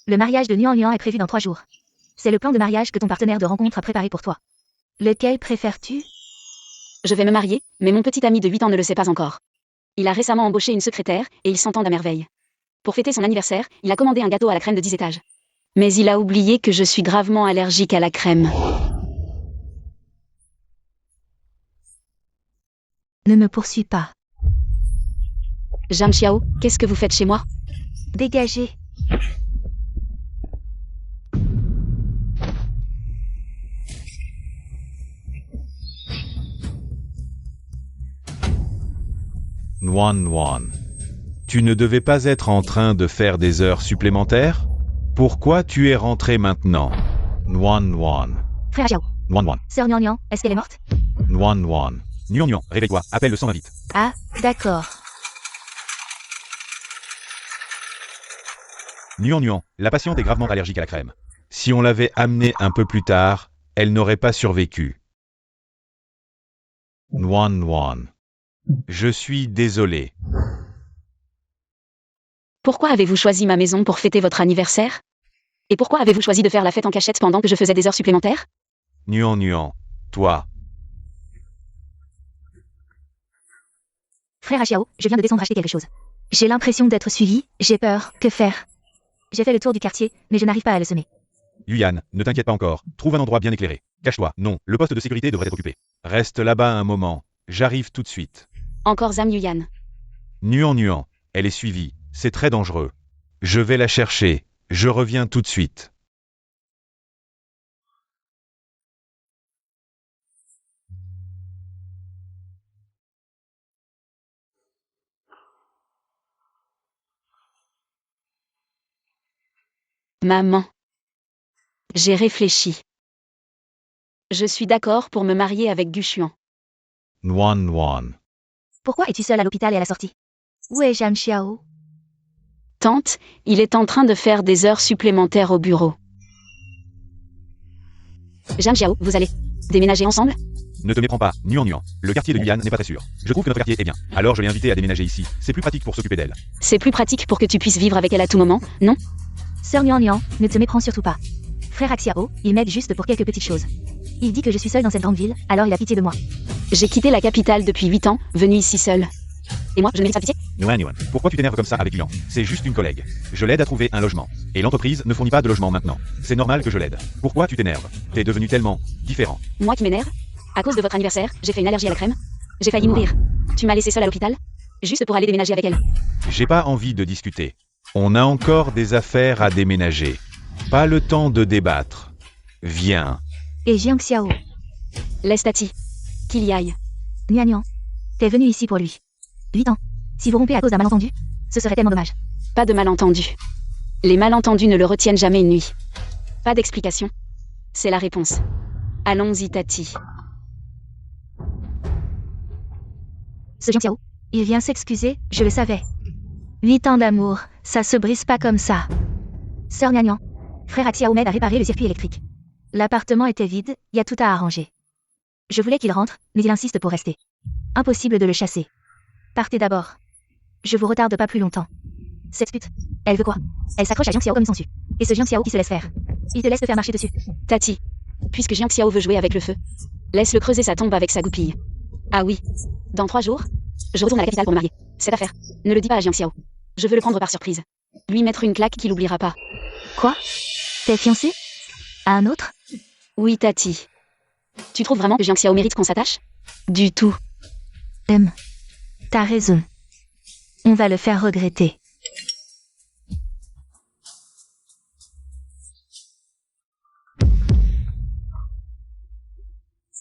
Le mariage de Nuan Nuan est prévu dans 3 jours. C'est le plan de mariage que ton partenaire de rencontre a préparé pour toi. Lequel préfères-tu? Je vais me marier, mais mon petit ami de 8 ans ne le sait pas encore. Il a récemment embauché une secrétaire, et ils s'entendent à merveille. Pour fêter son anniversaire, il a commandé un gâteau à la crème de 10 étages. Mais il a oublié que je suis gravement allergique à la crème. Ne me poursuis pas. Zhang Xiao, qu'est-ce que vous faites chez moi? Dégagez. Nuan Nuan. Tu ne devais pas être en train de faire des heures supplémentaires? Pourquoi tu es rentré maintenant? Nuan Nuan. Frère Xiao. Nuan Nuan. Sœur Nuan Nuan, est-ce qu'elle est morte? Nuan Nuan. Nuan Nuan, réveille-toi, appelle le 120. Ah, d'accord. Nuan Nuan, la patiente est gravement allergique à la crème. Si on l'avait amenée un peu plus tard, elle n'aurait pas survécu. Nuan Nuan. Je suis désolé. Pourquoi avez-vous choisi ma maison pour fêter votre anniversaire? Et pourquoi avez-vous choisi de faire la fête en cachette pendant que je faisais des heures supplémentaires? Nuan Nuan, toi. Frère Xiao, je viens de descendre acheter quelque chose. J'ai l'impression d'être suivi, j'ai peur, que faire? J'ai fait le tour du quartier, mais je n'arrive pas à le semer. Yuyan, ne t'inquiète pas encore, trouve un endroit bien éclairé. Cache-toi, non, le poste de sécurité devrait être occupé. Reste là-bas un moment, j'arrive tout de suite. Encore Zhang Yuyan. Nuan Nuan, elle est suivie, c'est très dangereux. Je vais la chercher, je reviens tout de suite. Maman. J'ai réfléchi. Je suis d'accord pour me marier avec Gu Xuan. Nuan Nuan. Pourquoi es-tu seule à l'hôpital et à la sortie? Où est Zhang Xiao? Tante, il est en train de faire des heures supplémentaires au bureau. Zhang Xiao, vous allez déménager ensemble? Ne te méprends pas, Nuan Nuan. Le quartier de Yuyan n'est pas très sûr. Je trouve que notre quartier est bien. Alors je l'ai invitée à déménager ici. C'est plus pratique pour s'occuper d'elle. C'est plus pratique pour que tu puisses vivre avec elle à tout moment, non? Sœur Nuan Nuan, ne te méprends surtout pas. Frère Xiao, il m'aide juste pour quelques petites choses. Il dit que je suis seule dans cette grande ville, alors il a pitié de moi. J'ai quitté la capitale depuis 8 ans, venue ici seule. Et moi, je ne mérite pas pitié? Nuan Nuan, pourquoi tu t'énerves comme ça avec Yuan? C'est juste une collègue. Je l'aide à trouver un logement. Et l'entreprise ne fournit pas de logement maintenant. C'est normal que je l'aide. Pourquoi tu t'énerves? T'es devenu tellement différent. Moi qui m'énerve? À cause de votre anniversaire, j'ai fait une allergie à la crème. J'ai failli mourir. Tu m'as laissé seule à l'hôpital? Juste pour aller déménager avec elle. J'ai pas envie de discuter. On a encore des affaires à déménager. Pas le temps de débattre. Viens. Et Zhang Xiao. Laisse Tati. Qu'il y aille. Nuan Nuan. T'es venu ici pour lui. 8 ans. Si vous rompez à cause d'un malentendu, ce serait tellement dommage. Pas de malentendu. Les malentendus ne le retiennent jamais une nuit. Pas d'explication. C'est la réponse. Allons-y, Tati. Ce Zhang Xiao, il vient s'excuser, je le savais. 8 ans d'amour, ça se brise pas comme ça. Sœur Nuan Nuan, frère Xiao m'aide à réparer le circuit électrique. L'appartement était vide, y a tout à arranger. Je voulais qu'il rentre, mais il insiste pour rester. Impossible de le chasser. Partez d'abord. Je vous retarde pas plus longtemps. Cette pute, elle veut quoi? Elle s'accroche à Zhang Xiao comme son su. Et ce Zhang Xiao qui se laisse faire. Il te laisse te faire marcher dessus. Tati. Puisque Zhang Xiao veut jouer avec le feu, laisse-le creuser sa tombe avec sa goupille. Ah oui. Dans 3 jours, je retourne à la capitale pour me marier. Cette affaire, ne le dis pas à Zhang Xiao. Je veux le prendre par surprise. Lui mettre une claque qu'il oubliera pas. Quoi? T'es fiancé? À un autre? Oui, Tati. Tu trouves vraiment que Zhang Xiao mérite qu'on s'attache? Du tout. T'as raison. On va le faire regretter.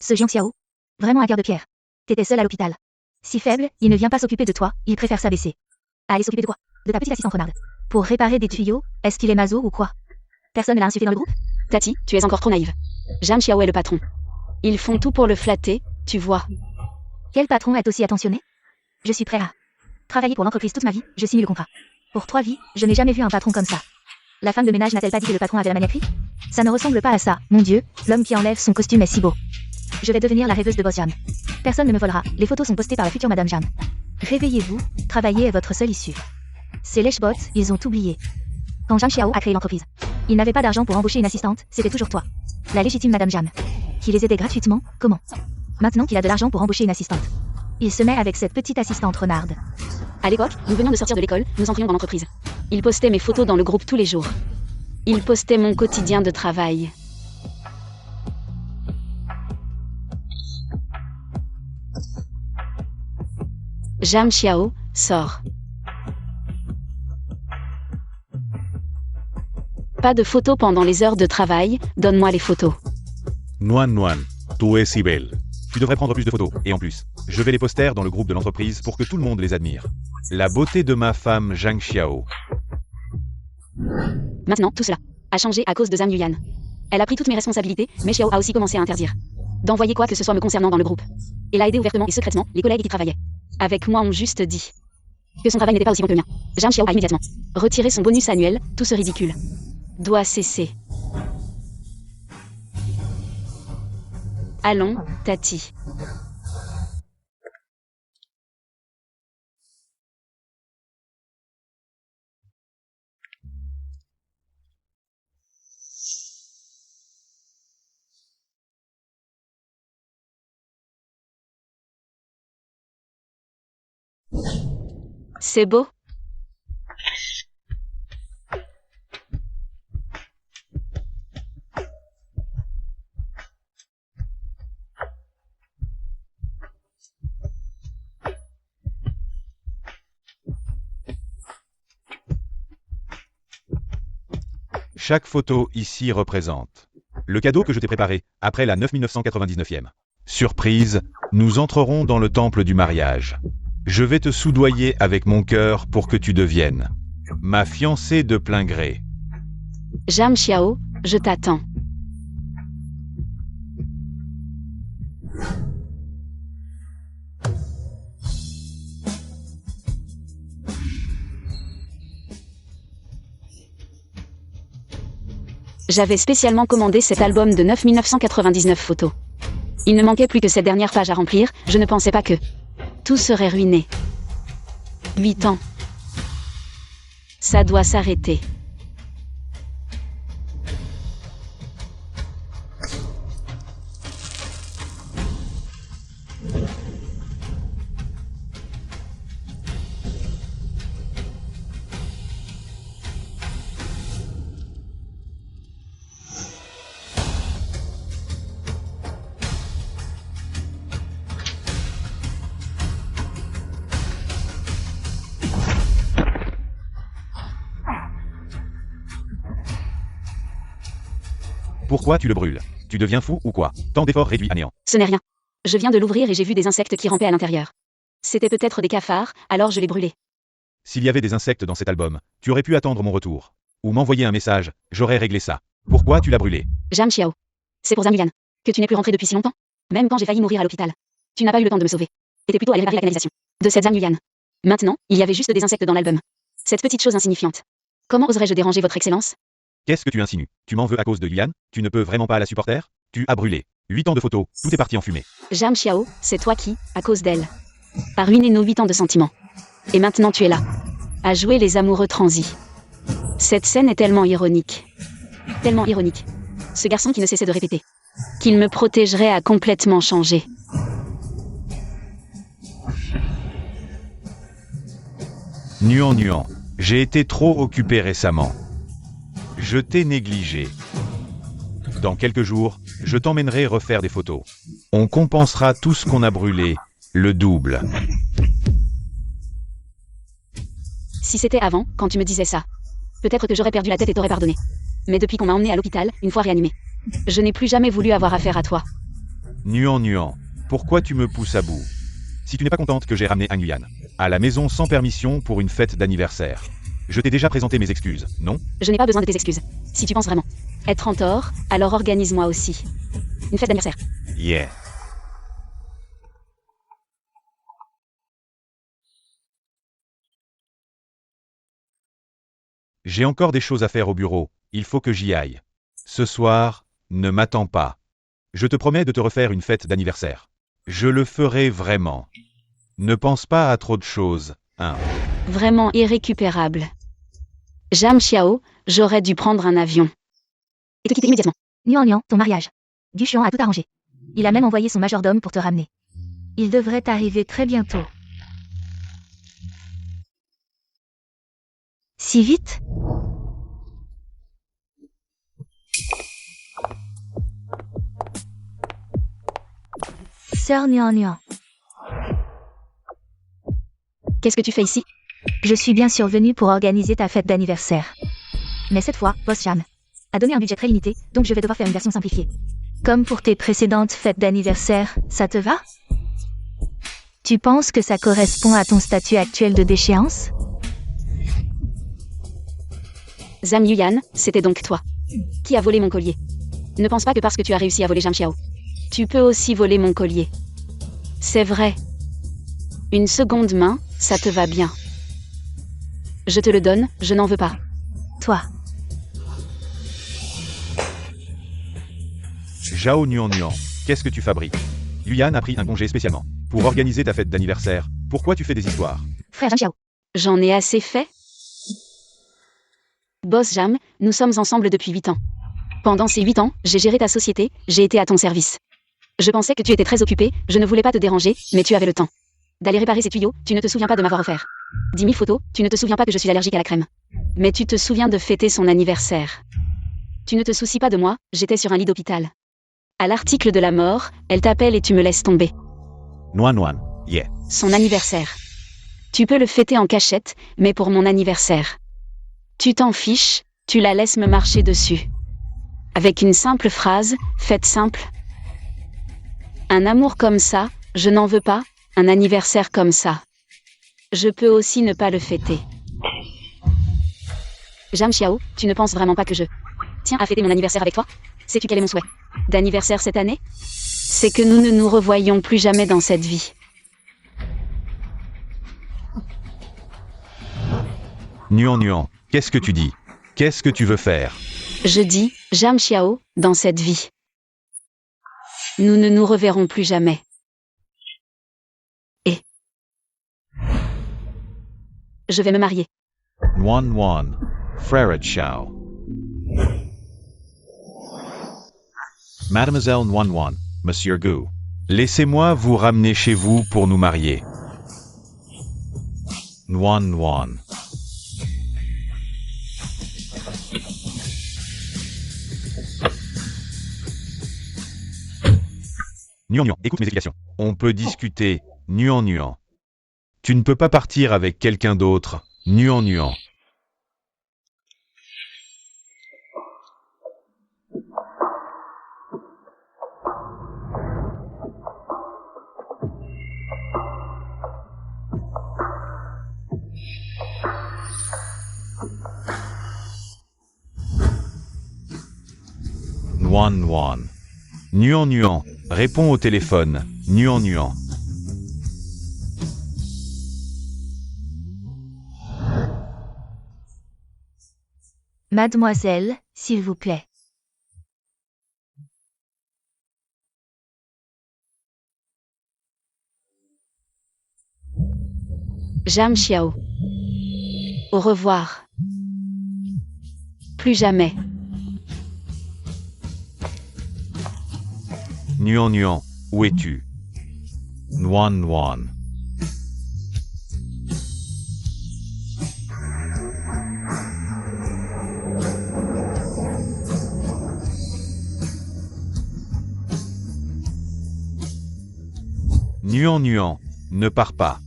Ce Zhang Xiao, vraiment un cœur de pierre. T'étais seule à l'hôpital. Si faible, il ne vient pas s'occuper de toi, il préfère s'abaisser. Aller s'occuper de quoi? De ta petite assistante renarde. Pour réparer des tuyaux, est-ce qu'il est maso ou quoi? Personne ne l'a insufflé dans le groupe? Tati, tu es encore trop naïve. Zhang Xiao est le patron. Ils font tout pour le flatter, tu vois. Quel patron est aussi attentionné? Je suis prêt à travailler pour l'entreprise toute ma vie, je signe le contrat. Pour 3 vies, je n'ai jamais vu un patron comme ça. La femme de ménage n'a-t-elle pas dit que le patron avait la maniaquerie? Ça ne ressemble pas à ça, mon Dieu, l'homme qui enlève son costume est si beau. Je vais devenir la rêveuse de Boss Jam. Personne ne me volera, les photos sont postées par la future Madame Jam. Réveillez-vous, travailler est votre seule issue. Ces lèche-bottes, ils ont oublié. Quand Zhang Xiao a créé l'entreprise, il n'avait pas d'argent pour embaucher une assistante, c'était toujours toi. La légitime Madame Jam. Qui les aidait gratuitement, comment? Maintenant qu'il a de l'argent pour embaucher une assistante, il se met avec cette petite assistante renarde. À l'époque, nous venions de sortir de l'école, nous entrions dans l'entreprise. Il postait mes photos dans le groupe tous les jours. Il postait mon quotidien de travail. Zhang Xiao sort. Pas de photos pendant les heures de travail, donne-moi les photos. Nuan, tu es si belle. Tu devrais prendre plus de photos, et en plus, je vais les poster dans le groupe de l'entreprise pour que tout le monde les admire. La beauté de ma femme Zhang Xiao. Maintenant, tout cela a changé à cause de Zhang Yuyan. Elle a pris toutes mes responsabilités, mais Xiao a aussi commencé à interdire d'envoyer quoi que ce soit me concernant dans le groupe. Elle a aidé ouvertement et secrètement les collègues qui travaillaient avec moi ont juste dit que son travail n'était pas aussi bon que le mien. Zhang Xiao a immédiatement retiré son bonus annuel, tout ce ridicule doit cesser. Allons, Tati. C'est beau? Chaque photo ici représente le cadeau que je t'ai préparé après la 9999e. Surprise, nous entrerons dans le temple du mariage. Je vais te soudoyer avec mon cœur pour que tu deviennes ma fiancée de plein gré. Zhang Xiao, je t'attends. J'avais spécialement commandé cet album de 9999 photos. Il ne manquait plus que cette dernière page à remplir, je ne pensais pas que tout serait ruiné. 8 ans. Ça doit s'arrêter. Pourquoi tu le brûles? Tu deviens fou ou quoi? Tant d'efforts réduits à néant. Ce n'est rien. Je viens de l'ouvrir et j'ai vu des insectes qui rampaient à l'intérieur. C'était peut-être des cafards, alors je l'ai brûlé. S'il y avait des insectes dans cet album, tu aurais pu attendre mon retour. Ou m'envoyer un message, j'aurais réglé ça. Pourquoi tu l'as brûlé? Zhang Xiao. C'est pour Zhang Yuyan. Que tu n'es plus rentré depuis si longtemps. Même quand j'ai failli mourir à l'hôpital. Tu n'as pas eu le temps de me sauver. T'étais plutôt allé réparer la canalisation de cette Zhang Yuyan. Maintenant, il y avait juste des insectes dans l'album. Cette petite chose insignifiante. Comment oserais-je déranger votre excellence? Qu'est-ce que tu insinues? Tu m'en veux à cause de Yuyan? Tu ne peux vraiment pas la supporter? Tu as brûlé 8 ans de photos, tout est parti en fumée. Zhang Xiao, c'est toi qui, à cause d'elle, a ruiné nos 8 ans de sentiments. Et maintenant tu es là, à jouer les amoureux transis. Cette scène est tellement ironique. Tellement ironique. Ce garçon qui ne cessait de répéter qu'il me protégerait a complètement changé. Nuan, j'ai été trop occupé récemment. Je t'ai négligé. Dans quelques jours, je t'emmènerai refaire des photos. On compensera tout ce qu'on a brûlé, le double. Si c'était avant, quand tu me disais ça, peut-être que j'aurais perdu la tête et t'aurais pardonné. Mais depuis qu'on m'a emmené à l'hôpital, une fois réanimé, je n'ai plus jamais voulu avoir affaire à toi. Nuan, pourquoi tu me pousses à bout? Si tu n'es pas contente que j'ai ramené Hang Yuan à la maison sans permission pour une fête d'anniversaire, je t'ai déjà présenté mes excuses, non? Je n'ai pas besoin de tes excuses. Si tu penses vraiment être en tort, alors organise-moi aussi une fête d'anniversaire. Yeah. J'ai encore des choses à faire au bureau, il faut que j'y aille. Ce soir, ne m'attends pas. Je te promets de te refaire une fête d'anniversaire. Je le ferai vraiment. Ne pense pas à trop de choses, hein. Vraiment irrécupérable. Jam Xiao, j'aurais dû prendre un avion. Et te quitter immédiatement. Nian Nian, ton mariage. Du Xuan a tout arrangé. Il a même envoyé son majordome pour te ramener. Il devrait arriver très bientôt. Si vite? Sœur Nian Nian, Qu'est-ce que tu fais ici? je suis bien survenue pour organiser ta fête d'anniversaire. Mais cette fois, Boss Jam a donné un budget très limité, donc je vais devoir faire une version simplifiée. Comme pour tes précédentes fêtes d'anniversaire, ça te va? Tu penses que ça correspond à ton statut actuel de déchéance? Zhang Yuyan, c'était donc toi. Qui a volé mon collier? Ne pense pas que parce que tu as réussi à voler Jam Xiao, tu peux aussi voler mon collier. C'est vrai. Une seconde main, ça te va bien. Je te le donne, je n'en veux pas. Toi. Zhao Nian Nian, qu'est-ce que tu fabriques? Yuyan a pris un congé spécialement pour organiser ta fête d'anniversaire. Pourquoi tu fais des histoires? Frère Jam Xiao. J'en ai assez fait. Boss Jam, nous sommes ensemble depuis 8 ans. Pendant ces 8 ans, j'ai géré ta société, j'ai été à ton service. Je pensais que tu étais très occupé, je ne voulais pas te déranger, mais tu avais le temps. D'aller réparer ces tuyaux, tu ne te souviens pas de m'avoir offert 10 000 photos, tu ne te souviens pas que je suis allergique à la crème. Mais tu te souviens de fêter son anniversaire. Tu ne te soucies pas de moi, j'étais sur un lit d'hôpital. À l'article de la mort, elle t'appelle et tu me laisses tomber. Nuan Nuan, yeah. Son anniversaire. Tu peux le fêter en cachette, mais pour mon anniversaire. Tu t'en fiches, tu la laisses me marcher dessus. Avec une simple phrase, fête simple. Un amour comme ça, je n'en veux pas, un anniversaire comme ça. Je peux aussi ne pas le fêter. Jam Xiao, tu ne penses vraiment pas que je tiens à fêter mon anniversaire avec toi? Sais-tu quel est mon souhait d'anniversaire cette année? C'est que nous ne nous revoyions plus jamais dans cette vie. Nuan Nuan, qu'est-ce que tu dis? Qu'est-ce que tu veux faire? Je dis, Jam Xiao, dans cette vie. Nous ne nous reverrons plus jamais. Et je vais me marier. Nuan Nuan, Frère Xiao. Mademoiselle Nuan Nuan, Monsieur Gu, laissez-moi vous ramener chez vous pour nous marier. Nuan Nuan. Nuan Nuan, écoute mes explications. On peut discuter, Nuan Nuan. Tu ne peux pas partir avec quelqu'un d'autre, Nuan Nuan. Nuan Nuan. Nuan Nuan, réponds au téléphone, Nuan Nuan. Mademoiselle, s'il vous plaît. Jam Xiao. Au revoir. Plus jamais. Nuan Nuan, où es-tu? Nuan Nuan. Nuan Nuan, ne pars pas.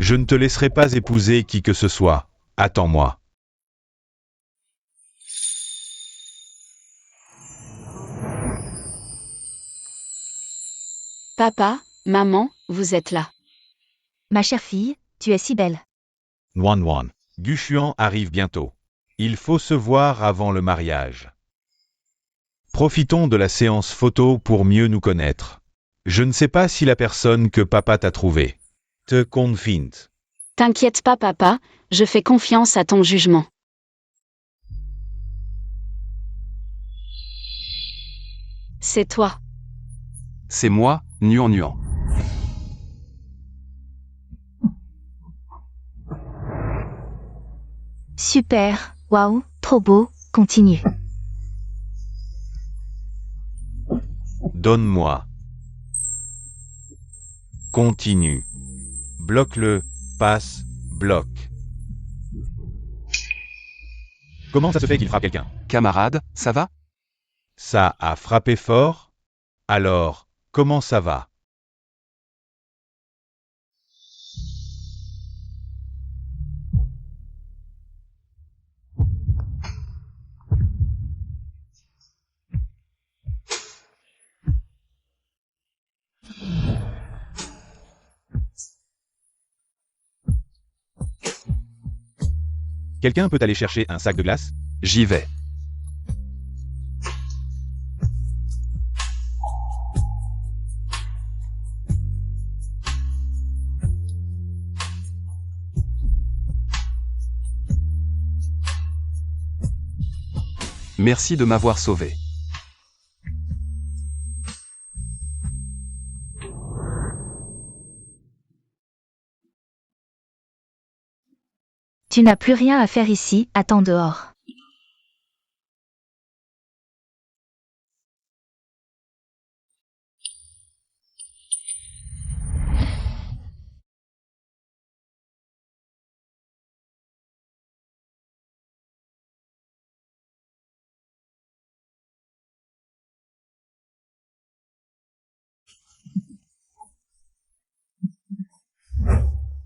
Je ne te laisserai pas épouser qui que ce soit. Attends-moi. Papa, maman, vous êtes là. Ma chère fille, tu es si belle. Nuan Nuan, Gu Xuan arrive bientôt. Il faut se voir avant le mariage. Profitons de la séance photo pour mieux nous connaître. Je ne sais pas si la personne que papa t'a trouvée te convient. T'inquiète pas, papa, je fais confiance à ton jugement. C'est toi. C'est moi, Nuan Nuan. Super, waouh, trop beau, continue. Donne-moi. Continue. Bloque-le, passe, bloque. Comment ça se fait qu'il frappe quelqu'un? Camarade, ça va? Ça a frappé fort? Alors, comment ça va? Quelqu'un peut aller chercher un sac de glace? J'y vais. Merci de m'avoir sauvé. Tu n'as plus rien à faire ici, attends dehors.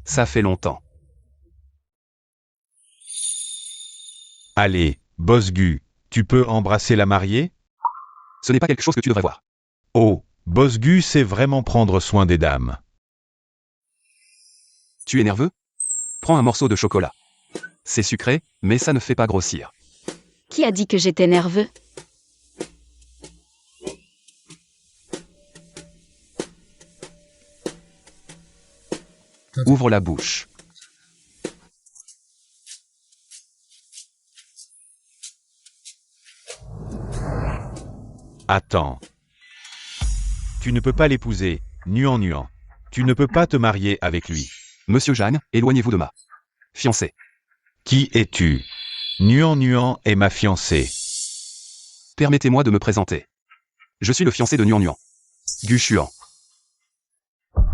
Ça fait longtemps. Allez, Bosgu, tu peux embrasser la mariée? Ce n'est pas quelque chose que tu devrais voir. Oh, Bosgu sait vraiment prendre soin des dames. Tu es nerveux? Prends un morceau de chocolat. C'est sucré, mais ça ne fait pas grossir. Qui a dit que j'étais nerveux? Ouvre la bouche. Attends. Tu ne peux pas l'épouser, Nuan Nuan. Tu ne peux pas te marier avec lui. Monsieur Jeanne, éloignez-vous de ma fiancée. Qui es-tu? Nuan Nuan est ma fiancée. Permettez-moi de me présenter. Je suis le fiancé de Nuan Nuan. Gu Xuan.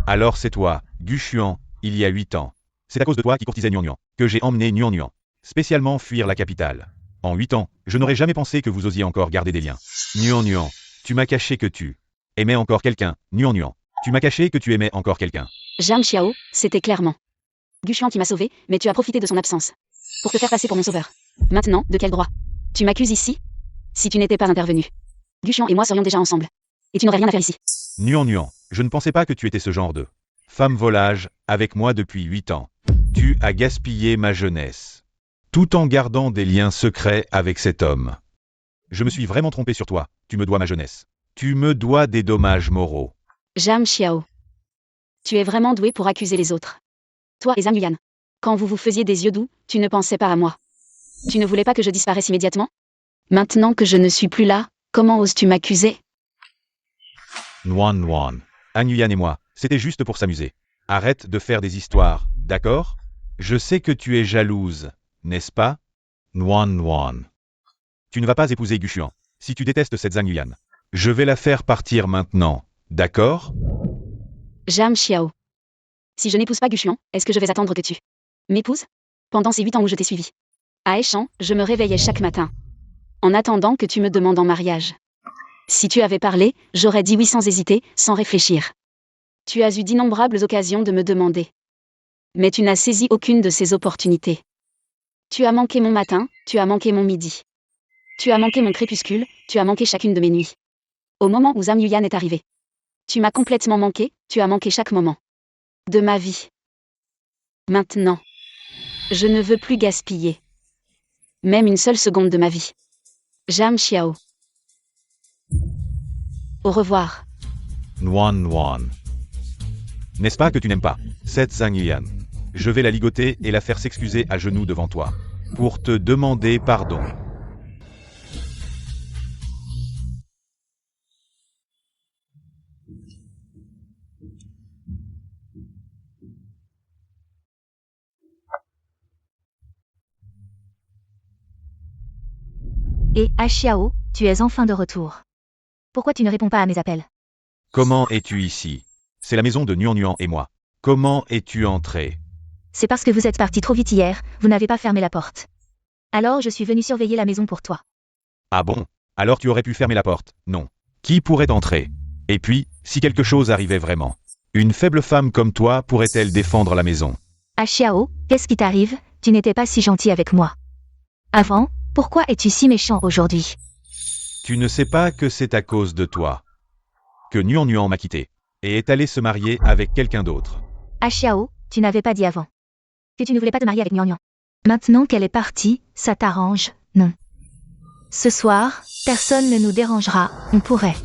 Alors c'est toi, Gu Xuan, il y a 8 ans. C'est à cause de toi qui courtisais Nuan Nuan, que j'ai emmené Nuan Nuan. Spécialement fuir la capitale. En 8 ans, je n'aurais jamais pensé que vous osiez encore garder des liens. Nuan Nuan, tu m'as caché que tu aimais encore quelqu'un, Nuan Nuan. Tu m'as caché que tu aimais encore quelqu'un. Zhang Xiao, c'était clairement Gu Xuan qui m'a sauvé, mais tu as profité de son absence pour te faire passer pour mon sauveur. Maintenant, de quel droit? Tu m'accuses ici? Si tu n'étais pas intervenu, Gu Xuan et moi serions déjà ensemble. Et tu n'aurais rien à faire ici. Nuan Nuan, je ne pensais pas que tu étais ce genre de femme volage, avec moi depuis 8 ans. Tu as gaspillé ma jeunesse. Tout en gardant des liens secrets avec cet homme. Je me suis vraiment trompé sur toi, tu me dois ma jeunesse. Tu me dois des dommages moraux. Zhang Xiao. Tu es vraiment doué pour accuser les autres. Toi et Zhang Yuyan. Quand vous vous faisiez des yeux doux, tu ne pensais pas à moi. Tu ne voulais pas que je disparaisse immédiatement? Maintenant que je ne suis plus là, comment oses-tu m'accuser? Nuan Nuan. Han Yuyan et moi, c'était juste pour s'amuser. Arrête de faire des histoires, d'accord? Je sais que tu es jalouse, n'est-ce pas? Nuan Nuan. Tu ne vas pas épouser Gu Xuan, si tu détestes cette Zhang Yuyan. Je vais la faire partir maintenant, d'accord? Zhang Xiao. Si je n'épouse pas Gu Xuan, est-ce que je vais attendre que tu m'épouses? Pendant ces 8 ans où je t'ai suivi. À Aishan, je me réveillais chaque matin. En attendant que tu me demandes en mariage. Si tu avais parlé, j'aurais dit oui sans hésiter, sans réfléchir. Tu as eu d'innombrables occasions de me demander. Mais tu n'as saisi aucune de ces opportunités. Tu as manqué mon matin, tu as manqué mon midi. Tu as manqué mon crépuscule, tu as manqué chacune de mes nuits. Au moment où Zhang Yuyan est arrivé. Tu m'as complètement manqué, tu as manqué chaque moment. De ma vie. Maintenant. Je ne veux plus gaspiller. Même une seule seconde de ma vie. Zhang Xiao. Au revoir. Nuan Nuan. N'est-ce pas que tu n'aimes pas cette Zhang Yuyan? Je vais la ligoter et la faire s'excuser à genoux devant toi. Pour te demander pardon. Et, Xiao, tu es enfin de retour. Pourquoi tu ne réponds pas à mes appels? Comment es-tu ici? C'est la maison de Nuan Nuan et moi. Comment es-tu entré? C'est parce que vous êtes parti trop vite hier, vous n'avez pas fermé la porte. Alors je suis venu surveiller la maison pour toi. Ah bon? Alors tu aurais pu fermer la porte, non? Qui pourrait entrer? Et puis, si quelque chose arrivait vraiment, une faible femme comme toi pourrait-elle défendre la maison? Xiao, qu'est-ce qui t'arrive? Tu n'étais pas si gentil avec moi. Avant, pourquoi es-tu si méchant aujourd'hui? Tu ne sais pas que c'est à cause de toi que Nuan Nuan m'a quitté et est allé se marier avec quelqu'un d'autre. Xiao, tu n'avais pas dit avant que tu ne voulais pas te marier avec Nian Nian. Maintenant qu'elle est partie, ça t'arrange, non? Ce soir, personne ne nous dérangera, on pourrait.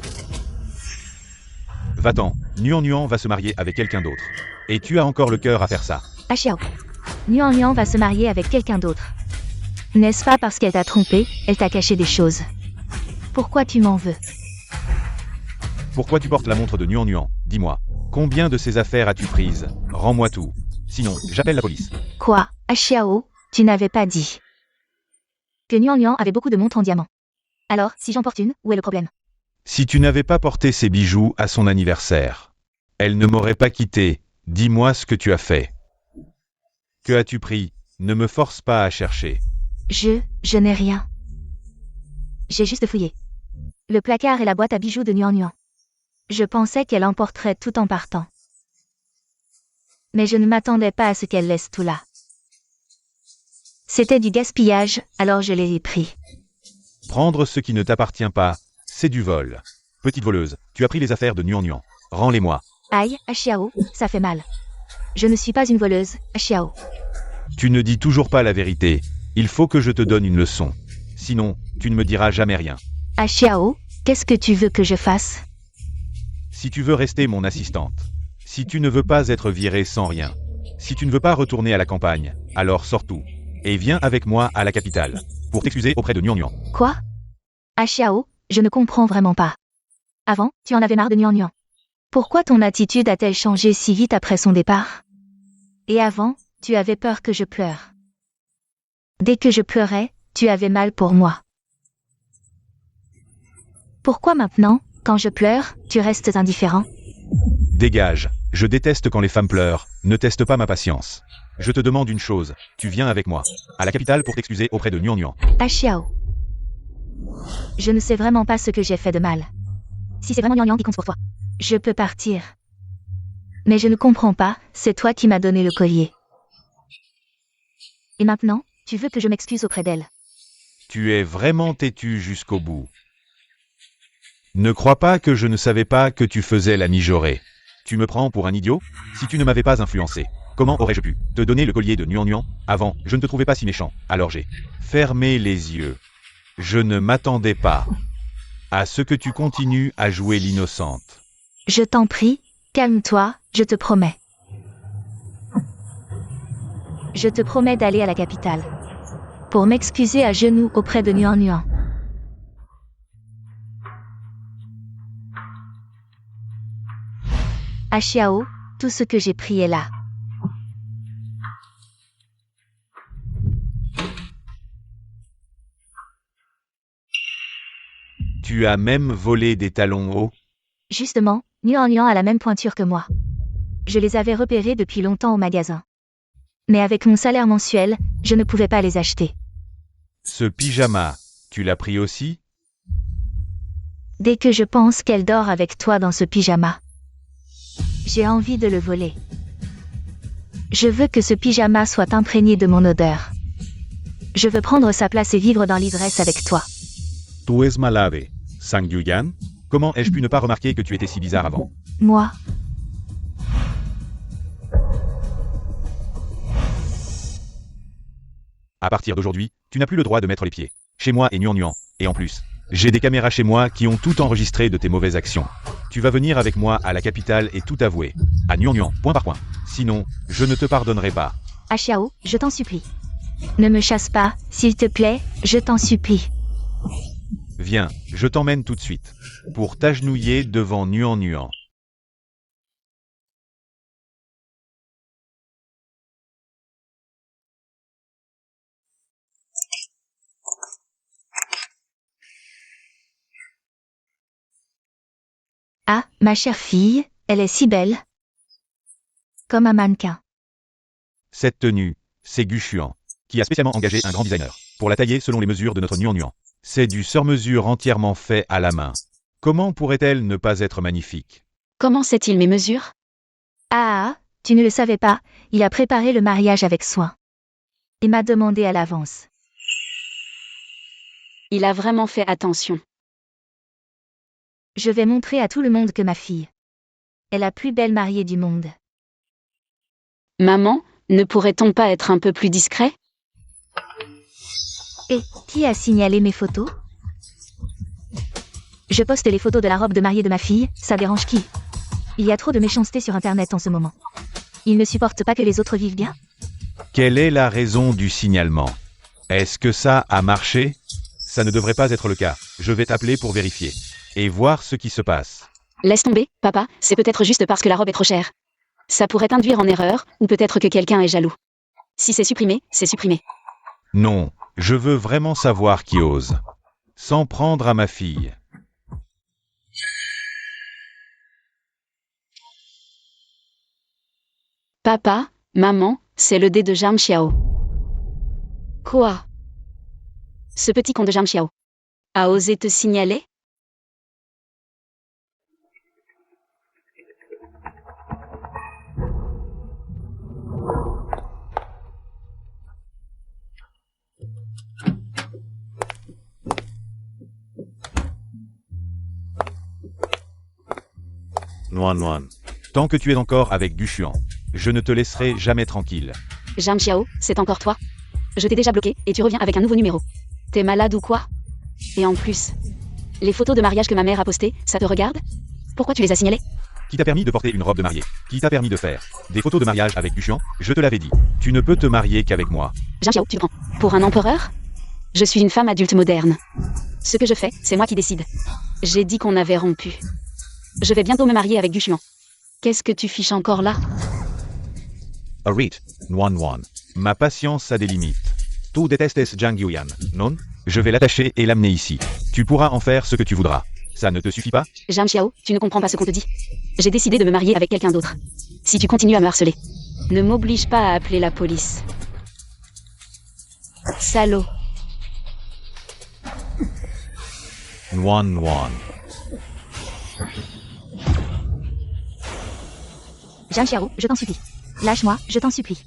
Va-t'en, Nuan Nuan va se marier avec quelqu'un d'autre. Et tu as encore le cœur à faire ça. Xiao. Nian Nian va se marier avec quelqu'un d'autre. N'est-ce pas parce qu'elle t'a trompé, elle t'a caché des choses? Pourquoi tu m'en veux? Pourquoi tu portes la montre de Nuan Nuan? Dis-moi. Combien de ces affaires as-tu prises? Rends-moi tout. Sinon, j'appelle la police. Quoi, Xiao, tu n'avais pas dit que Nian Nian avait beaucoup de montres en diamant. Alors, si j'en porte une, où est le problème? Si tu n'avais pas porté ces bijoux à son anniversaire, elle ne m'aurait pas quitté. Dis-moi ce que tu as fait. Que as-tu pris? Ne me force pas à chercher. Je n'ai rien. J'ai juste fouillé le placard et la boîte à bijoux de Nian Nian. Je pensais qu'elle emporterait tout en partant. Mais je ne m'attendais pas à ce qu'elle laisse tout là. C'était du gaspillage, alors je l'ai pris. Prendre ce qui ne t'appartient pas, c'est du vol. Petite voleuse, tu as pris les affaires de Nuan Nuan. Rends-les-moi. Aïe, Xiao, ça fait mal. Je ne suis pas une voleuse, Xiao. Tu ne dis toujours pas la vérité. Il faut que je te donne une leçon. Sinon, tu ne me diras jamais rien. Xiao, qu'est-ce que tu veux que je fasse? Si tu veux rester mon assistante, si tu ne veux pas être virée sans rien, si tu ne veux pas retourner à la campagne, alors sors tout. Et viens avec moi à la capitale, pour t'excuser auprès de Nuan Nuan. Quoi? Xiao, je ne comprends vraiment pas. Avant, tu en avais marre de Nian Nian. Pourquoi ton attitude a-t-elle changé si vite après son départ? Et avant, tu avais peur que je pleure. Dès que je pleurais, tu avais mal pour moi. Pourquoi maintenant, quand je pleure, tu restes indifférent? Dégage, je déteste quand les femmes pleurent, ne teste pas ma patience. Je te demande une chose, tu viens avec moi, à la capitale pour t'excuser auprès de Nuan Nuan. Xiao. Je ne sais vraiment pas ce que j'ai fait de mal. Si c'est vraiment Nian Nian qui compte pour toi, je peux partir. Mais je ne comprends pas, c'est toi qui m'as donné le collier. Et maintenant, tu veux que je m'excuse auprès d'elle? Tu es vraiment têtu jusqu'au bout. Ne crois pas que je ne savais pas que tu faisais la mijaurée. Tu me prends pour un idiot? Si tu ne m'avais pas influencé, comment aurais-je pu te donner le collier de Nuan Nuan? Avant, je ne te trouvais pas si méchant, alors j'ai fermé les yeux. Je ne m'attendais pas à ce que tu continues à jouer l'innocente. Je t'en prie, calme-toi, je te promets. Je te promets d'aller à la capitale. Pour m'excuser à genoux auprès de Nuan Nuan. Xiao, tout ce que j'ai pris est là. Tu as même volé des talons hauts? Justement, Nuan Nuan a la même pointure que moi. Je les avais repérés depuis longtemps au magasin. Mais avec mon salaire mensuel, je ne pouvais pas les acheter. Ce pyjama, tu l'as pris aussi? Dès que je pense qu'elle dort avec toi dans ce pyjama, j'ai envie de le voler. Je veux que ce pyjama soit imprégné de mon odeur. Je veux prendre sa place et vivre dans l'ivresse avec toi. Tu es malade. Sang Yuyan? Comment ai-je pu ne pas remarquer que tu étais si bizarre avant? Moi, À partir d'aujourd'hui, tu n'as plus le droit de mettre les pieds chez moi et Nuan Nuan. Et en plus, j'ai des caméras chez moi qui ont tout enregistré de tes mauvaises actions. Tu vas venir avec moi à la capitale et tout avouer. À Nuan Nuan, point par point. Sinon, je ne te pardonnerai pas. Xiao, je t'en supplie. Ne me chasse pas, s'il te plaît, je t'en supplie. Viens, je t'emmène tout de suite. Pour t'agenouiller devant Nuan Nuan. Ah, ma chère fille, elle est si belle. Comme un mannequin. Cette tenue, c'est Guchuan, qui a spécialement engagé un grand designer pour la tailler selon les mesures de notre nuan. C'est du sur-mesure entièrement fait à la main. Comment pourrait-elle ne pas être magnifique? Comment sait-il mes mesures? Ah, tu ne le savais pas, il a préparé le mariage avec soin. Et m'a demandé à l'avance. Il a vraiment fait attention. Je vais montrer à tout le monde que ma fille est la plus belle mariée du monde. Maman, ne pourrait-on pas être un peu plus discret? Et qui a signalé mes photos? Je poste les photos de la robe de mariée de ma fille, ça dérange qui? Il y a trop de méchanceté sur Internet en ce moment. Ils ne supportent pas que les autres vivent bien? Quelle est la raison du signalement? Est-ce que ça a marché? Ça ne devrait pas être le cas. Je vais t'appeler pour vérifier. Et voir ce qui se passe. Laisse tomber, papa, c'est peut-être juste parce que la robe est trop chère. Ça pourrait induire en erreur, ou peut-être que quelqu'un est jaloux. Si c'est supprimé, c'est supprimé. Non, je veux vraiment savoir qui ose. S'en prendre à ma fille. Papa, maman, c'est le dé de Zhang Xiao. Quoi? Ce petit con de Zhang Xiao a osé te signaler? Nuan. Tant que tu es encore avec Guchuan, je ne te laisserai jamais tranquille. Zhang Xiao, c'est encore toi? Je t'ai déjà bloqué, et tu reviens avec un nouveau numéro. T'es malade ou quoi? Et en plus, les photos de mariage que ma mère a postées, ça te regarde? Pourquoi tu les as signalées? Qui t'a permis de porter une robe de mariée? Qui t'a permis de faire des photos de mariage avec Guchuan? Je te l'avais dit. Tu ne peux te marier qu'avec moi. Zhang Xiao, tu te prends pour un empereur? Je suis une femme adulte moderne. Ce que je fais, c'est moi qui décide. J'ai dit qu'on avait rompu. Je vais bientôt me marier avec Guchuan. Qu'est-ce que tu fiches encore là? Arrête, Nuan. Ma patience a des limites. Tu détestes Zhang Yuyan, non? Je vais l'attacher et l'amener ici. Tu pourras en faire ce que tu voudras. Ça ne te suffit pas? Zhang Xiao, tu ne comprends pas ce qu'on te dit. J'ai décidé de me marier avec quelqu'un d'autre. Si tu continues à me harceler, ne m'oblige pas à appeler la police. Salaud. Nuan. Zhang Xiao, je t'en supplie. Lâche-moi, je t'en supplie.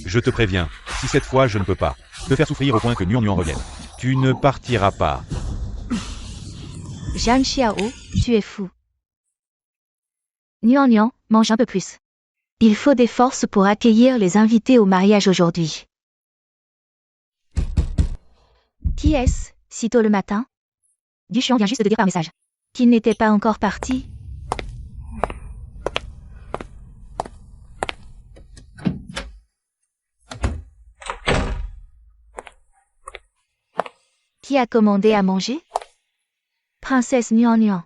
Je te préviens, si cette fois je ne peux pas te faire souffrir au point que Nuan revienne, tu ne partiras pas. Zhang Xiao, tu es fou. Nuan, mange un peu plus. Il faut des forces pour accueillir les invités au mariage aujourd'hui. Qui est-ce, si tôt le matin? Guchuan vient juste de dire par message qu'il n'était pas encore parti. Qui a commandé à manger? Princesse Nuan.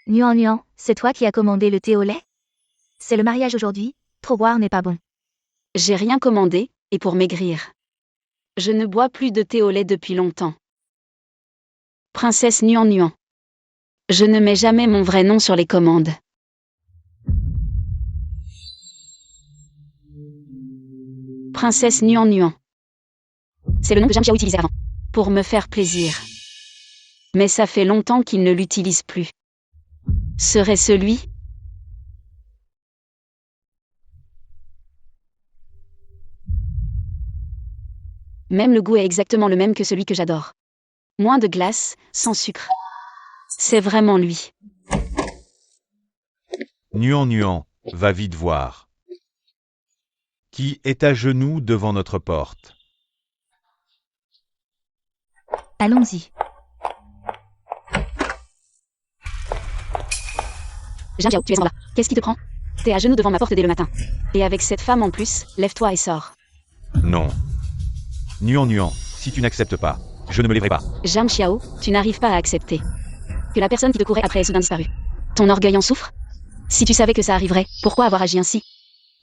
Nuan, c'est toi qui as commandé le thé au lait? C'est le mariage aujourd'hui, trop boire n'est pas bon. J'ai rien commandé, et pour maigrir. Je ne bois plus de thé au lait depuis longtemps. Princesse Nuan. Je ne mets jamais mon vrai nom sur les commandes. Princesse Nuan. C'est le nom que Zhang Xiao utilisait avant, pour me faire plaisir. Mais ça fait longtemps qu'il ne l'utilise plus. Serait-ce lui? Même le goût est exactement le même que celui que j'adore. Moins de glace, sans sucre. C'est vraiment lui. Nuan, va vite voir. Qui est à genoux devant notre porte? Allons-y. Zhang Xiao, tu es en bas. Qu'est-ce qui te prend? T'es à genoux devant ma porte dès le matin. Et avec cette femme en plus, lève-toi et sors. Non. Nuan, si tu n'acceptes pas, je ne me lèverai pas. Zhang Xiao, tu n'arrives pas à accepter que la personne qui te courait après est soudain disparue. Ton orgueil en souffre? Si tu savais que ça arriverait, pourquoi avoir agi ainsi?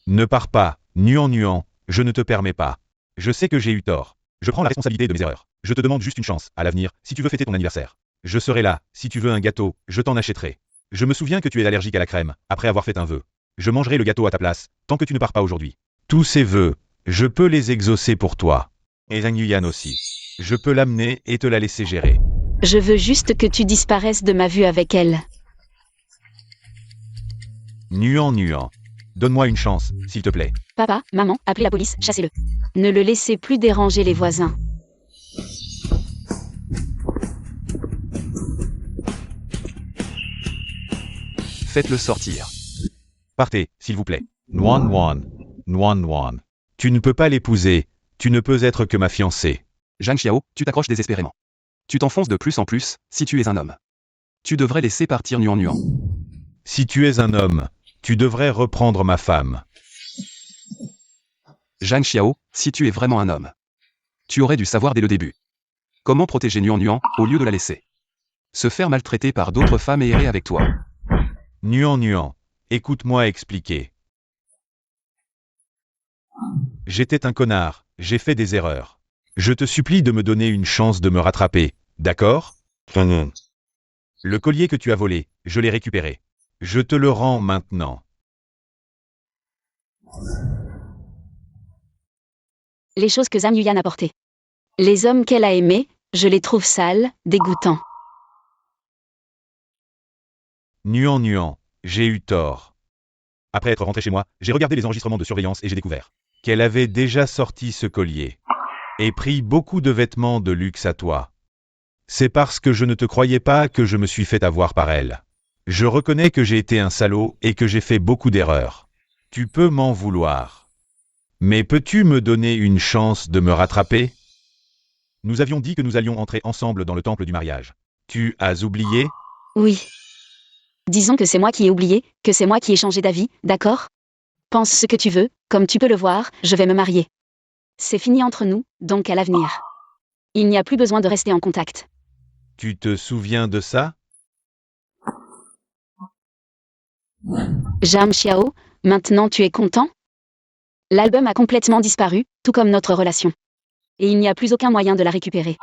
Ne pars pas, Nuan, je ne te permets pas. Je sais que j'ai eu tort. Je prends la responsabilité de mes erreurs. Je te demande juste une chance, à l'avenir, si tu veux fêter ton anniversaire. Je serai là, si tu veux un gâteau, je t'en achèterai. Je me souviens que tu es allergique à la crème, après avoir fait un vœu. Je mangerai le gâteau à ta place, tant que tu ne pars pas aujourd'hui. Tous ces vœux, je peux les exaucer pour toi. Et Zhang Yuyan aussi. Je peux l'amener et te la laisser gérer. Je veux juste que tu disparaisses de ma vue avec elle. Nuan. Donne-moi une chance, s'il te plaît. Papa, maman, appelez la police, chassez-le. Ne le laissez plus déranger les voisins. Faites-le sortir. Partez, s'il vous plaît. Nuan. Tu ne peux pas l'épouser. Tu ne peux être que ma fiancée. Zhang Xiao, tu t'accroches désespérément. Tu t'enfonces de plus en plus, si tu es un homme. Tu devrais laisser partir Nuan. Si tu es un homme, tu devrais reprendre ma femme. Zhang Xiao, si tu es vraiment un homme. Tu aurais dû savoir dès le début. Comment protéger Nuan au lieu de la laisser. Se faire maltraiter par d'autres femmes et errer avec toi. Nuan. Écoute-moi expliquer. J'étais un connard, j'ai fait des erreurs. Je te supplie de me donner une chance de me rattraper, d'accord? Le collier que tu as volé, je l'ai récupéré. Je te le rends maintenant. Les choses que Zhang Yuyan a portées. Les hommes qu'elle a aimés, je les trouve sales, dégoûtants. Nuan, j'ai eu tort. Après être rentré chez moi, j'ai regardé les enregistrements de surveillance et j'ai découvert qu'elle avait déjà sorti ce collier et pris beaucoup de vêtements de luxe à toi. C'est parce que je ne te croyais pas que je me suis fait avoir par elle. Je reconnais que j'ai été un salaud et que j'ai fait beaucoup d'erreurs. Tu peux m'en vouloir. Mais peux-tu me donner une chance de me rattraper? Nous avions dit que nous allions entrer ensemble dans le temple du mariage. Tu as oublié? Oui. Disons que c'est moi qui ai oublié, que c'est moi qui ai changé d'avis, d'accord? Pense ce que tu veux, comme tu peux le voir, je vais me marier. C'est fini entre nous, donc à l'avenir. Il n'y a plus besoin de rester en contact. Tu te souviens de ça? Zhang Xiao, maintenant tu es content? L'album a complètement disparu, tout comme notre relation. Et il n'y a plus aucun moyen de la récupérer.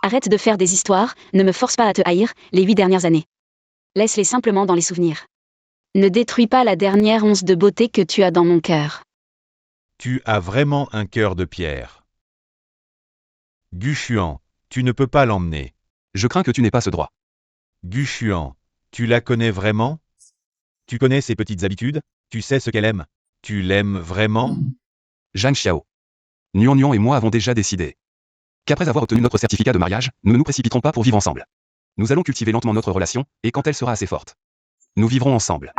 Arrête de faire des histoires, ne me force pas à te haïr, les 8 dernières années. Laisse-les simplement dans les souvenirs. Ne détruis pas la dernière once de beauté que tu as dans mon cœur. Tu as vraiment un cœur de pierre. Gushuan, tu ne peux pas l'emmener. Je crains que tu n'aies pas ce droit. Gushuan, tu la connais vraiment? Tu connais ses petites habitudes? Tu sais ce qu'elle aime? Tu l'aimes vraiment? Zhang Xiao. Nuan et moi avons déjà décidé qu'après avoir obtenu notre certificat de mariage, nous ne nous précipiterons pas pour vivre ensemble. Nous allons cultiver lentement notre relation, et quand elle sera assez forte, nous vivrons ensemble.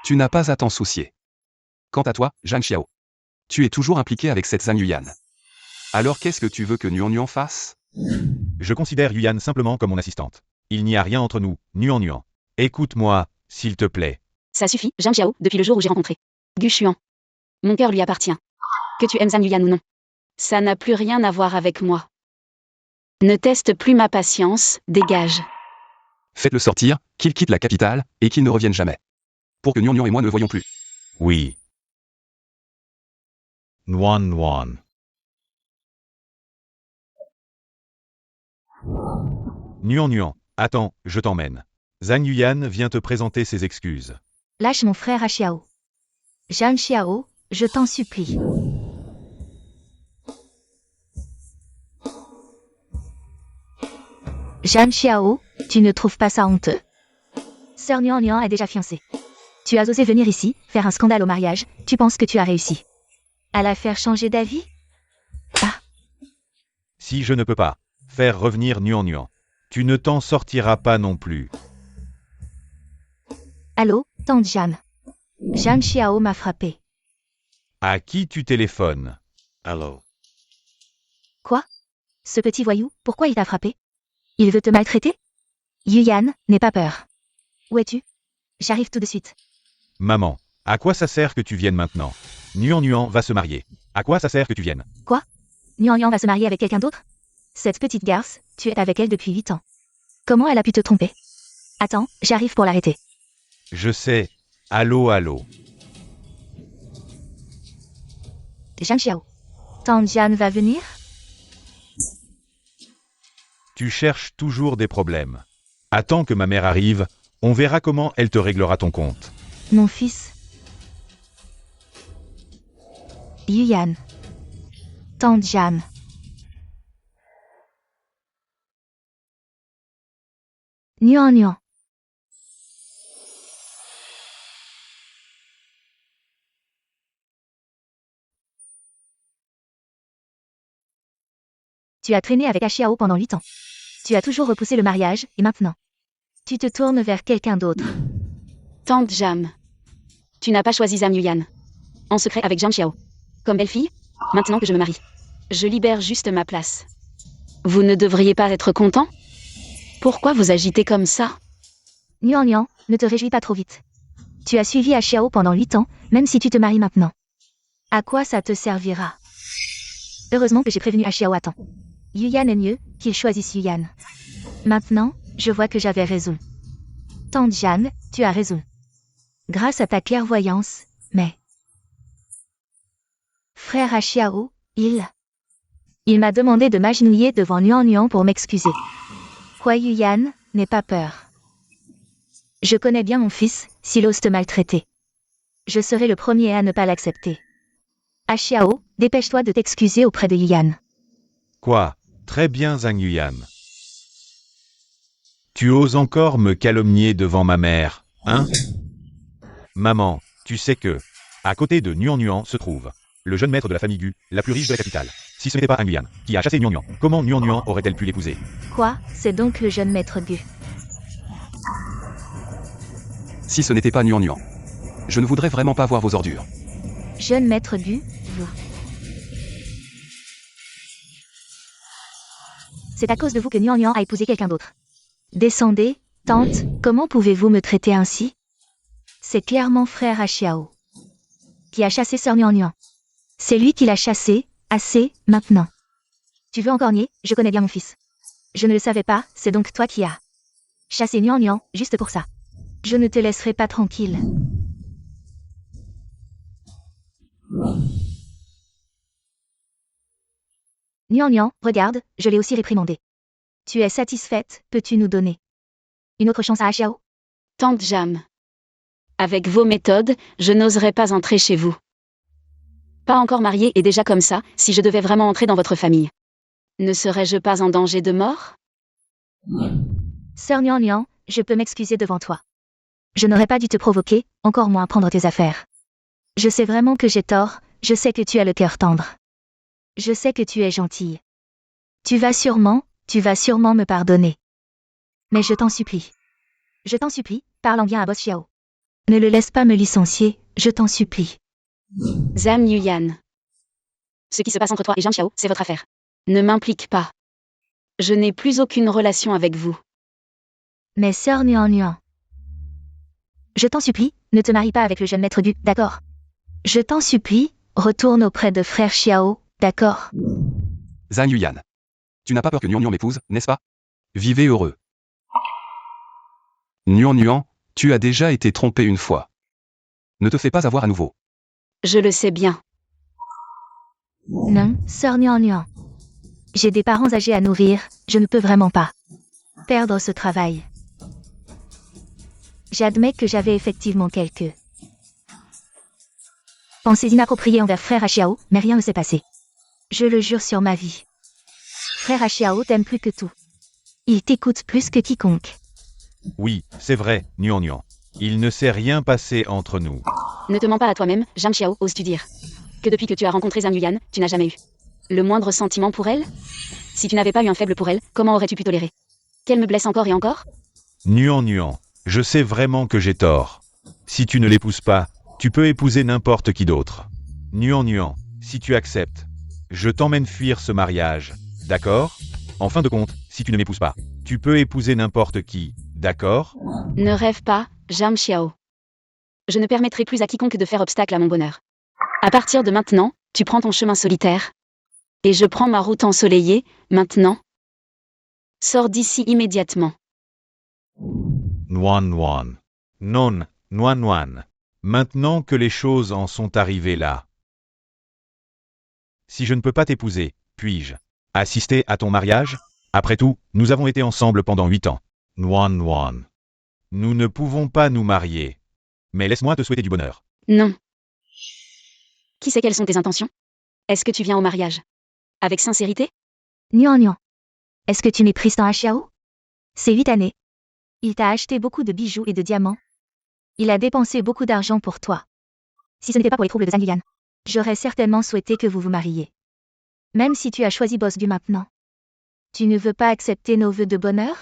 Tu n'as pas à t'en soucier. Quant à toi, Zhang Xiao, tu es toujours impliqué avec cette Zhang Yuyan. Alors qu'est-ce que tu veux que Nuan fasse? Je considère Yuyan simplement comme mon assistante. Il n'y a rien entre nous, Nuan. Écoute-moi, s'il te plaît. Ça suffit, Zhang Xiao, depuis le jour où j'ai rencontré Gushuan. Mon cœur lui appartient. Que tu aimes Zhang Yuyan ou non. Ça n'a plus rien à voir avec moi. Ne teste plus ma patience, dégage. Faites-le sortir, qu'il quitte la capitale, et qu'il ne revienne jamais. Pour que Nuan et moi ne le voyions plus. Oui. Nuan. Nuan, attends, je t'emmène. Zhang Yuyan vient te présenter ses excuses. Lâche mon frère à Xiao. Zhang Xiao, je t'en supplie. Zhang Xiao, tu ne trouves pas ça honteux? Sœur Nuan est déjà fiancée. Tu as osé venir ici, faire un scandale au mariage, tu penses que tu as réussi à la faire changer d'avis? Ah, Si je ne peux pas faire revenir Nuan, tu ne t'en sortiras pas non plus. allô, tante Jeanne. Zhang Xiao m'a frappé. À qui tu téléphones? Allô. Quoi? Ce petit voyou, pourquoi il t'a frappé? Il veut te maltraiter? Yuyan, n'aie pas peur. Où es-tu? J'arrive tout de suite. Maman, à quoi ça sert que tu viennes maintenant? Nuan va se marier. À quoi ça sert que tu viennes? Quoi? Nuan va se marier avec quelqu'un d'autre? Cette petite garce, tu es avec elle depuis 8 ans. Comment elle a pu te tromper? Attends, j'arrive pour l'arrêter. Je sais. Allô. Zhang Xiao. Tante Jeanne va venir? Tu cherches toujours des problèmes. Attends que ma mère arrive, On verra comment elle te réglera ton compte. Mon fils. Yuyan. Tante Jam. Nuan Nuan. Tu as traîné avec Axiao pendant 8 ans. Tu as toujours repoussé le mariage, et maintenant, tu te tournes vers quelqu'un d'autre. Tante Jam. Tu n'as pas choisi Zhang Yuyan. En secret avec Zhang Xiao. Comme belle-fille, maintenant que je me marie. Je libère juste ma place. Vous ne devriez pas être content? Pourquoi vous agitez comme ça? Nuan Nuan, ne te réjouis pas trop vite. Tu as suivi Axiao pendant 8 ans, même si tu te maries maintenant. À quoi ça te servira? Heureusement que j'ai prévenu Axiao à temps. Yuyan est mieux, qu'il choisisse Yuyan. Maintenant, je vois que j'avais raison. Tante Jeanne, tu as raison. Grâce à ta clairvoyance, mais... Frère Axiao, il m'a demandé de m'agenouiller devant Nuan Nuan pour m'excuser. Quoi Yuyan, n'aie pas peur. Je connais bien mon fils, s'il ose te maltraiter. Je serai le premier à ne pas l'accepter. Axiao, dépêche-toi de t'excuser auprès de Yuyan. Quoi? Très bien Zhang Yuyan. Tu oses encore me calomnier devant ma mère, hein? Maman, tu sais que, à côté de Nuan Nuan se trouve le jeune maître de la famille Gu, la plus riche de la capitale. Si ce n'était pas un Yuyan qui a chassé Nuan Nuan, comment Nuan Nuan aurait-elle pu l'épouser? Quoi? C'est donc le jeune maître Gu. Si ce n'était pas Nuan Nuan. Je ne voudrais vraiment pas voir vos ordures. Jeune maître Gu, vous. C'est à cause de vous que Nuan Nuan a épousé quelqu'un d'autre. Descendez, tante, comment pouvez-vous me traiter ainsi? C'est clairement frère Axiao qui a chassé sœur Nuan Nuan. C'est lui qui l'a chassé, assez, maintenant. Tu veux encore nier? Je connais bien mon fils. Je ne le savais pas, c'est donc toi qui as chassé Nuan Nuan, juste pour ça. Je ne te laisserai pas tranquille. Nuan Nuan, regarde, je l'ai aussi réprimandé. Tu es satisfaite, peux-tu nous donner une autre chance à Axiao? Tante Jam. Avec vos méthodes, je n'oserais pas entrer chez vous. Pas encore mariée et déjà comme ça, si je devais vraiment entrer dans votre famille. Ne serais-je pas en danger de mort? Sœur Nuan Nuan, je peux m'excuser devant toi. Je n'aurais pas dû te provoquer, encore moins prendre tes affaires. Je sais vraiment que j'ai tort, je sais que tu as le cœur tendre. Je sais que tu es gentille. Tu vas sûrement me pardonner. Mais je t'en supplie. Je t'en supplie, parle en bien à Boss Xiao. Ne le laisse pas me licencier, je t'en supplie. Zhang Yuyan. Ce qui se passe entre toi et Zhang Xiao, c'est votre affaire. Ne m'implique pas. Je n'ai plus aucune relation avec vous. Mais sœur Nuan Nuan. Je t'en supplie, ne te marie pas avec le jeune maître Gu, d'accord? Je t'en supplie, retourne auprès de frère Xiao, d'accord? Zhang Yuyan. Tu n'as pas peur que Nuan Nuan m'épouse, n'est-ce pas? Vivez heureux. Nuan Nuan, tu as déjà été trompé une fois. Ne te fais pas avoir à nouveau. Je le sais bien. Non, sœur Nuan Nuan. J'ai des parents âgés à nourrir, je ne peux vraiment pas perdre ce travail. J'admets que j'avais effectivement quelques pensées inappropriées envers frère Axiao, mais rien ne s'est passé. Je le jure sur ma vie. Frère Axiao t'aime plus que tout. Il t'écoute plus que quiconque. Oui, c'est vrai, Nuan Nuan. Il ne s'est rien passé entre nous. Ne te mens pas à toi-même, Zhang Xiao, oses-tu dire que depuis que tu as rencontré Zhang Yuyan, tu n'as jamais eu le moindre sentiment pour elle? Si tu n'avais pas eu un faible pour elle, comment aurais-tu pu tolérer qu'elle me blesse encore et encore? Nuan Nuan, je sais vraiment que j'ai tort. Si tu ne l'épouses pas, tu peux épouser n'importe qui d'autre. Nuan Nuan, si tu acceptes, je t'emmène fuir ce mariage, d'accord? En fin de compte, si tu ne m'épouses pas, tu peux épouser n'importe qui, d'accord? Ne rêve pas, Zhang Xiao. Je ne permettrai plus à quiconque de faire obstacle à mon bonheur. À partir de maintenant, tu prends ton chemin solitaire. Et je prends ma route ensoleillée, maintenant. Sors d'ici immédiatement. Nuan Nuan. Non, Nuan Nuan. Maintenant que les choses en sont arrivées là. Si je ne peux pas t'épouser, puis-je assister à ton mariage? Après tout, nous avons été ensemble pendant 8 ans. Nuan Nuan. Nous ne pouvons pas nous marier. Mais laisse-moi te souhaiter du bonheur. Non. Qui sait quelles sont tes intentions? Est-ce que tu viens au mariage avec sincérité? Nian. Est-ce que tu méprises tant Xiao? C'est 8 années. Il t'a acheté beaucoup de bijoux et de diamants. Il a dépensé beaucoup d'argent pour toi. Si ce n'était pas pour les troubles de Zhang Yuyan, j'aurais certainement souhaité que vous vous mariiez. Même si tu as choisi Boss du maintenant. Tu ne veux pas accepter nos vœux de bonheur?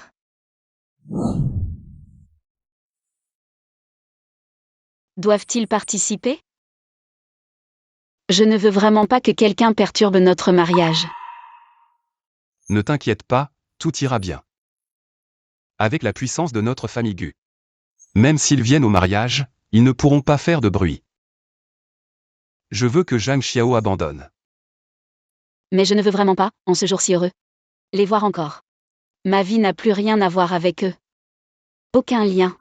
Doivent-ils participer? Je ne veux vraiment pas que quelqu'un perturbe notre mariage. Ne t'inquiète pas, tout ira bien. Avec la puissance de notre famille Gu. Même s'ils viennent au mariage, ils ne pourront pas faire de bruit. Je veux que Zhang Xiao abandonne. Mais je ne veux vraiment pas, en ce jour si heureux, les voir encore. Ma vie n'a plus rien à voir avec eux. Aucun lien.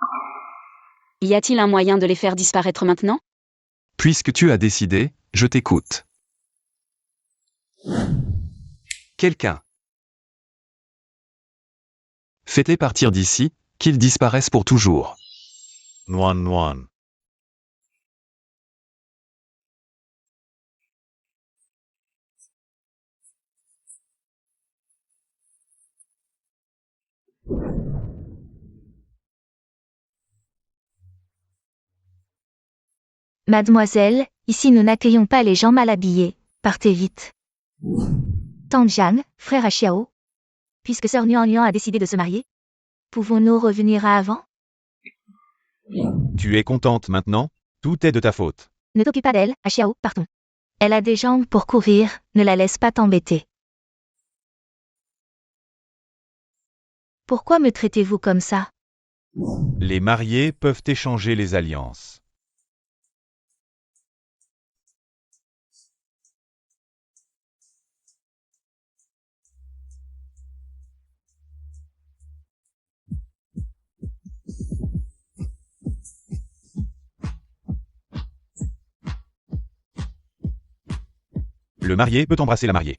Y a-t-il un moyen de les faire disparaître maintenant? Puisque tu as décidé, je t'écoute. Quelqu'un. Faites-les partir d'ici, qu'ils disparaissent pour toujours. Nuan. Mademoiselle, ici nous n'accueillons pas les gens mal habillés. Partez vite. Tante Jiang, frère à Xiao. Puisque sœur Nian a décidé de se marier, pouvons-nous revenir à avant? Tu es contente maintenant? Tout est de ta faute. Ne t'occupe pas d'elle, à Xiao, partons. Elle a des jambes pour courir, ne la laisse pas t'embêter. Pourquoi me traitez-vous comme ça? Les mariés peuvent échanger les alliances. Le marié peut embrasser la mariée.